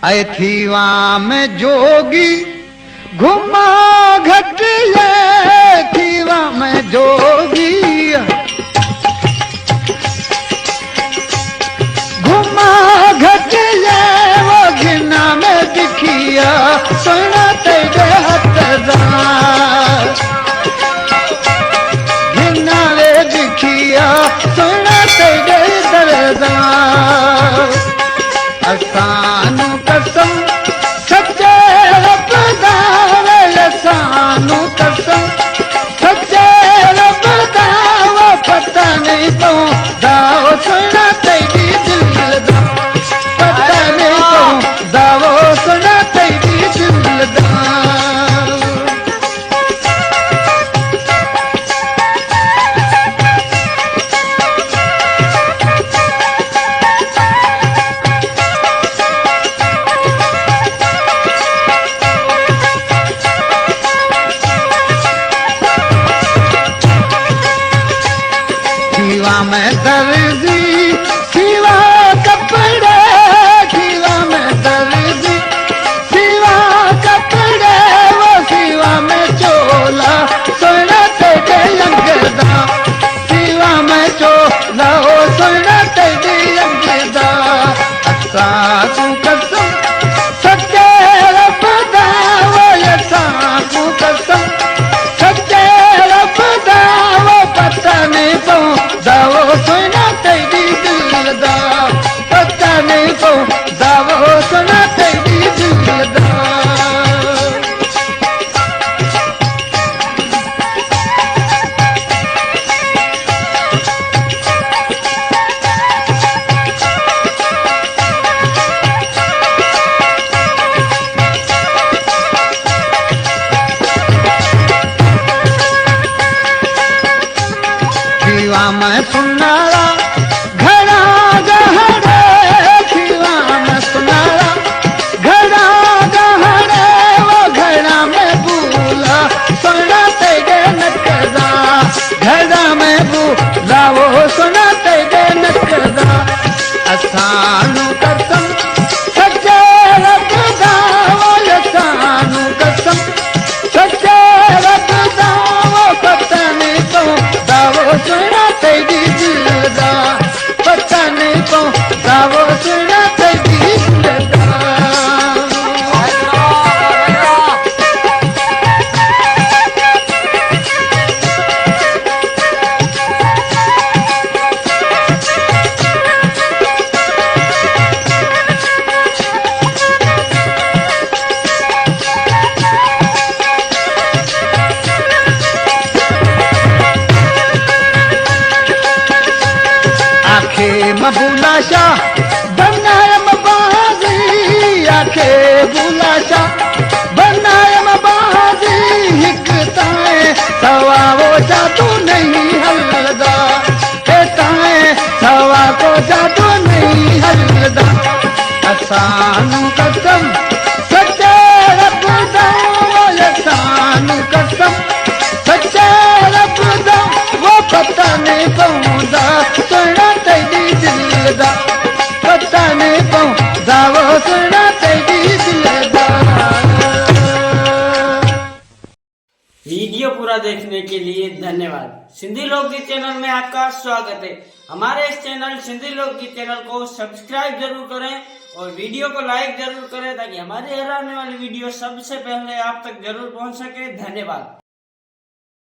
ऐ थीवा में जोगी घुमा घट ले, थीवा में जोगी घुमा घट ले, वो घिना में दिखिया सुना तेरे हथदार, घिना में दिखिया सुना तेरे दरदार। असानू कसम सच्चे रब दा, असानू कसम सच्चे रब दा, वो पता नहीं पौंदा वो सुना तेरी दिल दा, पता नहीं पौंदा वो सुना तेरी दिल दा। खीवा में दर्जी खीवा कपड़े, खीवा में दर्जी खीवा कपड़े, वो खीवा में चोला सोना तेरे लंगदा, खीवा में चोला वो सोना तेरे लंगदा। असानू कसम सच्चे रब दा, वो असानू कसम सच्चे रब दा, वो पता नहीं पौंदा वो सुना तेरी दिल दा, पता नहीं पौंदा वो सुना तेरी दिल दा। खीवा में सुनारा घड़ा गहरे, खीवा में सुनारा घड़ा गहरे, वो घड़ा में बूला सोना तेरे नकदा, घड़ा में बूला वो सोना तेरे नकदा। असानू कसम सच्चे रब दा, वो असानू कसम सच्चे रब दा, वो पता नहीं पौंदा वो सुना तेरी दिल दा, पता नहीं पौंदा वो सुना तेरी दिल दा। आखे मबुलाशा बनाए मबाजी, आखे बुलाशा बनाए मबाजी, हिक ताए सवा वो जादू नहीं हलदा, हे ताए सवा को जादू नहीं हलदा। असानू कसम सच्चे रब दा, असानू कसम सच्चे रब दा, वो पता नहीं पौंदा सुना तेरी दिल दा, पता नहीं पौंदा वो सुना तेरी दिल दा। वीडियो पूरा देखने के लिए धन्यवाद। सिंधी लोकगीत चैनल में आपका स्वागत है। हमारे इस चैनल सिंधी लोकगीत चैनल को सब्सक्राइब जरूर करें और वीडियो को लाइक जरूर करें ताकि हमारी हर आने वाली वीडियो सबसे पहले आप तक जरूर पहुंच सके। धन्यवाद।